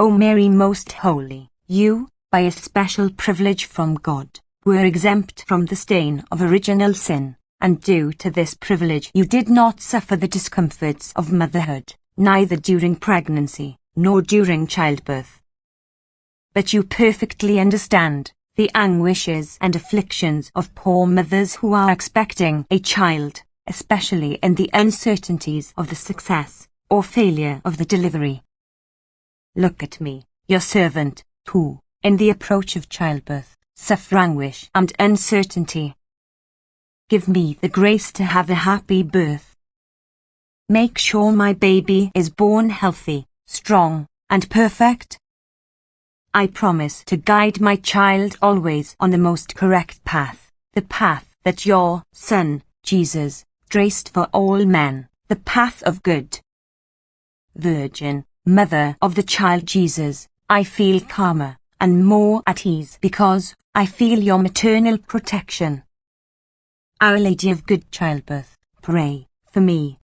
O Mary most holy, you, by a special privilege from God, were exempt from the stain of original sin, and due to this privilege you did not suffer the discomforts of motherhood, neither during pregnancy, nor during childbirth. But you perfectly understand the anguishes and afflictions of poor mothers who are expecting a child, especially in the uncertainties of the success or failure of the delivery. Look at me, your servant, who, in the approach of childbirth, suffer anguish and uncertainty. Give me the grace to have a happy birth. Make sure my baby is born healthy, strong, and perfect. I promise to guide my child always on the most correct path, the path that your Son, Jesus, traced for all men, the path of good. Virgin, Mother of the child Jesus, I feel calmer and more at ease because I feel your maternal protection. Our Lady of Good Childbirth, pray for me.